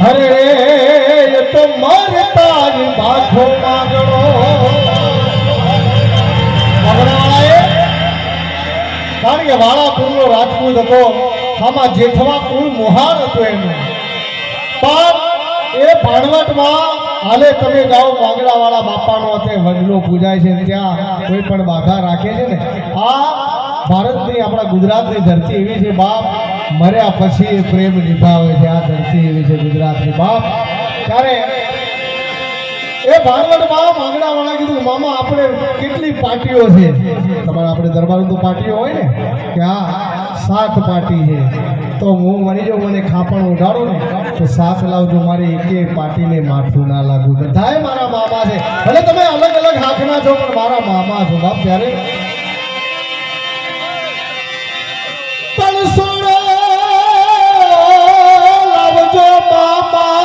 અરે એ તો મરતા જ બાથો માગણો કારણ કે વાળા કુળનો રાજપૂત હતો આમાં જેઠવા કુળ મોહાર હતો એનું પણ એ ભાણવટમાં હાલે તમે જાઓ માંગડા વાળા બાપાનો તે વડલો પૂજાય છે ત્યાં કોઈ પણ બાધા રાખે છે ને આ ભારતની આપણા ગુજરાતની ધરતી એવી છે બાપ મર્યા પછી એ પ્રેમ નિભાવે છે આ ધરતી એવી છે ગુજરાતની બાપ ત્યારે એ ભાણવટમાં માંગડા વાળા કીધું મામા આપણે કેટલી પાર્ટીઓ છે તમારે આપણે દરબારમાં તો પાર્ટીઓ હોય ને કે હા 7 પાર્ટી છે તો હું મરી જાઉં મને ખાપણ ઉઠાડો ને તો 7 લાવજો મારી એકે પાર્ટીને માથું ના લાગુ બધાય મારા મામા છે ભલે તમે અલગ અલગ હાથના છો પણ મારા મામા છો બાપ ત્યારે પણ સોડો લાવજો મામા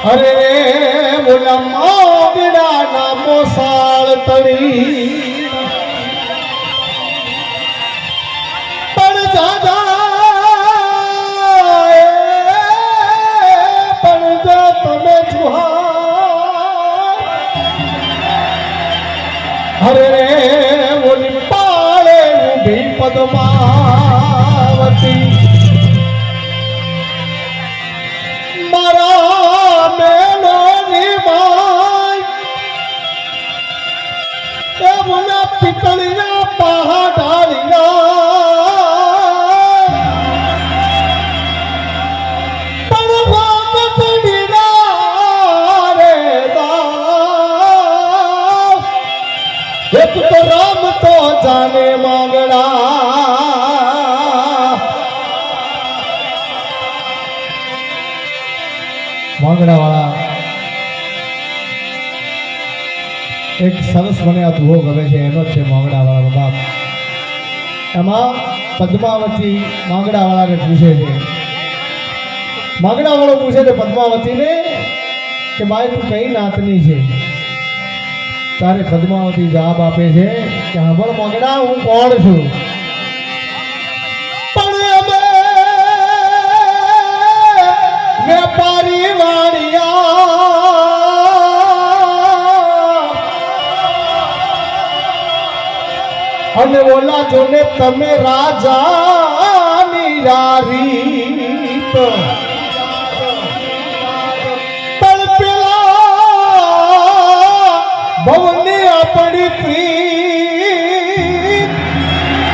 અરે બોલા માંગડા ના મોસાળ તળી પણ દાદા પણ જો તમે છુહા અરે બોલી પાળે ઊભી પદ્માવતી પિતળીના પહાડાળીના પણ વામતડીના રે દાવ એક તો રામ તો જાને માંગડા વાળા એક સરસ મને આ દુહો ગમે છે એનો જ છે માંગડાવાળાનો બાપ એમાં પદ્માવતી માંગડાવાળાને પૂછે છે માંગડાવાળો પૂછે છે પદ્માવતીને કે ભાઈ તું કઈ નાતની છે તારે પદ્માવતી જવાબ આપે છે કે સાંભળ માંગડા હું કોણ છું પણ અમે વેપારી વાણિયા અને ઓલા જોને તમે રાજાની રારીત પણ પેલા ભવની આપણી પ્રીત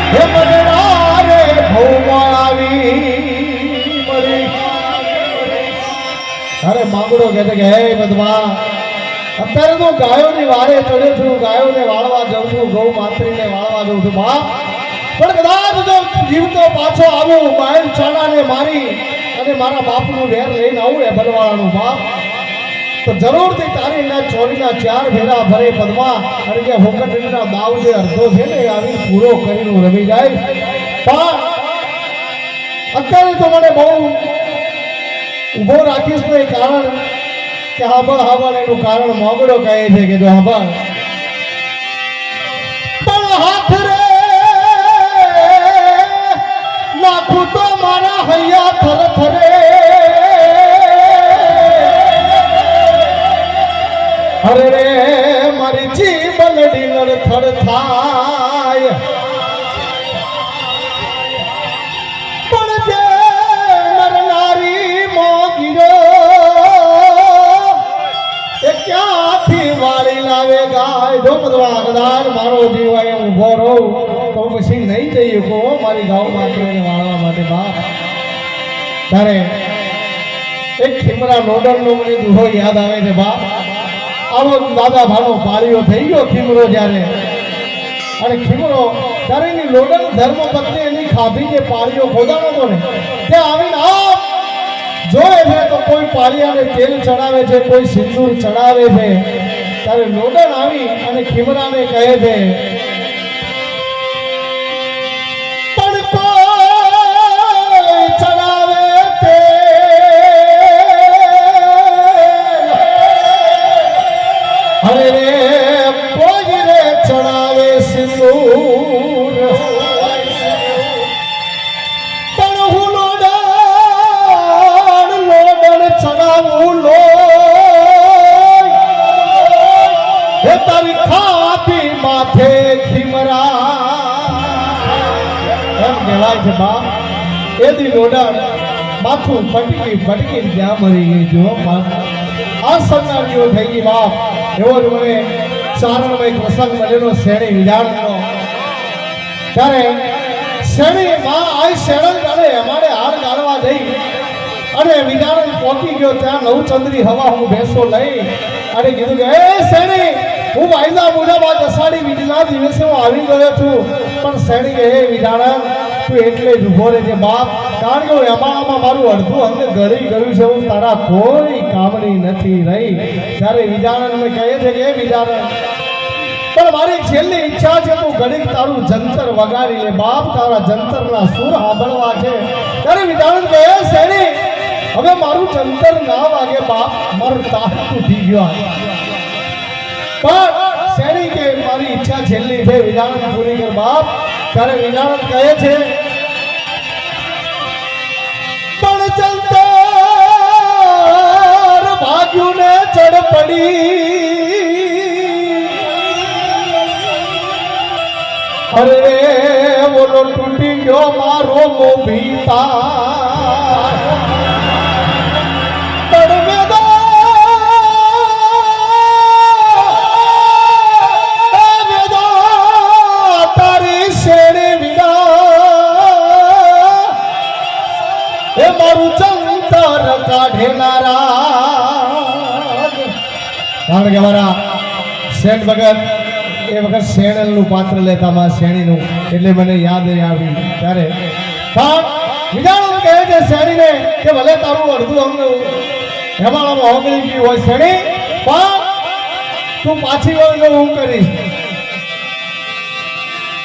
હે મગડા રે ભવમાં આવી મળી અરે માંગડો કહે છે કે હે બદમા અત્યારે તો ગાયોની વારે ચડ્યો છું ગાયોને વાળવા જાઉં છું ગૌ માત્રીને વાળવા જાઉં છું બાપ પણ કદાચ જો જીવતો પાછો આવું બાયલ ચાડાને મારી અને મારા બાપનું વેર લઈને આવું એ બનવાળાનું બાપ તો જરૂરથી તારી એના ચોરીના 4 ફેરા ભરે પદ્મા અને કે હોકટના દાવ જે અડધો છે ને આવી પૂરો કરીને રમી જાય પણ અત્યારે તો મને બહુ ઊભો રાખીશ તો એ કારણ કે હાબળ એનું કારણ માંગડો કહે છે કે જો હાબળ પણ હાથ રે નાખું તો મારા હૈયા થર થરે અરે રે મારી જીવનડી લડથડ થાય પણ જે નરનારી મોગીરો ક્યાંથી વાળી લાવે ગાય જો બધવા કદાચ મારો જીવ અહીંયા ઊભો રહું તો પછી નહીં જઈએ કો મારી ગાઉ માત્રને વાળવા માટે બાપ ત્યારે એક ખીમરા નોડરનો મને દુહો યાદ આવે છે બાપ આવો દાદા ભાનો પાળીઓ થઈ ગયો ખીમરો જ્યારે અને ખીમરો ત્યારે એની લોડર ધર્મપત્ની એની ખાધી જે પાળીઓ ખોદાણો હતો ને તે આવીને આ જોયે છે તો કોઈ પાળિયાને તેલ ચડાવે છે કોઈ સિંદૂર ચડાવે છે ત્યારે લોડન આવી અને ખીમરાને કહે છે પણ કોઈ ચડાવે તેલ અરે રે કોઈ રે ચડાવે સિંદૂર કહેવાય છે બાપ એથી લોડા માથું ફટકી જ્યાં મરી ગઈ જો બાપ આ સંગાર જેવો થઈ ગઈ બાપ એવો જ મને ચારણમાં એક પ્રસંગ બનેલો શેણી વિજાણનો ત્યારે શેણી માં આ શેણ ગાળે અમારે હાર ગાળવા જઈ અને વિજાણ પહોંચી ગયો ત્યાં નવચંદ્રી હવા હું ભેંસો લઈ અને કીધું કે એ શેણી હું વાયદા મુજાબાદ અષાઢી બીજના દિવસે હું આવી ગયો છું પણ શેણી કે હે વિજાણ તું એટલે જ ઉભો રહેજે બાપ કારણ કે એમાં મારું અડધું અંગ ગળી ગયું છે હું તારા કોઈ કામની નથી રહી ત્યારે વિજાણને કહે છે કે વિજાણ પણ મારી છેલ્લી ઈચ્છા છે તું ઘડીક તારું જંતર વગાડી લે બાપ તારા જંતરના સુર સાંભળવા છે ત્યારે વિજાણ કહે શેણી હવે મારું જંતર ના વાગે બાપ મારું તાહ તૂટી ગયો પણ શેણી કે મારી ઈચ્છા છેલ્લી છે વિજાણ પૂરી કર બાપ ત્યારે વિજાણ કહે છે પણ જંતર ભાગ્યું ને ચડ પડી અરે બોલો તૂટી ગયો મારો મોભીતા કારણ કે અમારા શેઠ ભગત એ વખત શેણલનું પાત્ર લેતા માં શેણીનું એટલે મને યાદ આવ્યું ત્યારે વિજાણ કહે છે શેણીને કે ભલે તારું અડધું અંગ હેમાળામાં ઓગળી ગયું હોય શેણી પણ તું પાછી વળજો હું કરીશ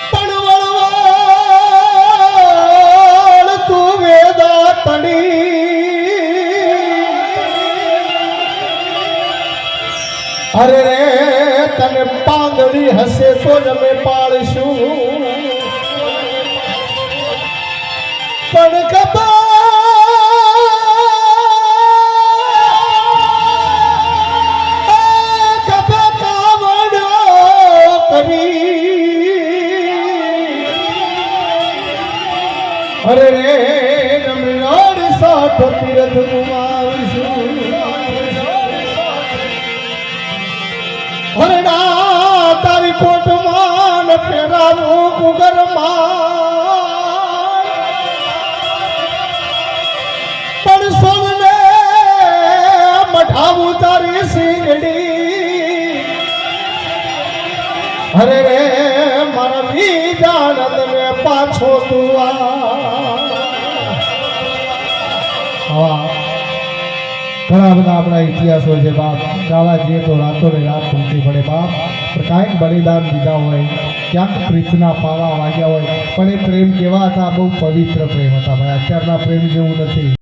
પણ વળવાળ તું વેદા તણી અરે રે તને પાંદડી હશે તો જ અમે પાળશું પણ અરે રે રમણાડ સાથ તીરથ ગુમાવીશું હરણા તારી કોટમાં ફેરાવું કુગરમાં પણ સોનને મઠાવું તારી સિંગડી અરે રે મારા વિજાણત ને પાછો તું ઘણા બધા આપણા ઇતિહાસો છે બાપ ગાવા જઈએ તો રાતો ને રાત તૂટી પડે બાપ પણ કાંઈક બલિદાન દીધા હોય ક્યાંક પ્રીતના પાવા વાગ્યા હોય પણ એ પ્રેમ કેવા હતા બહુ પવિત્ર પ્રેમ હતા ભાઈ અત્યારના પ્રેમ જેવું નથી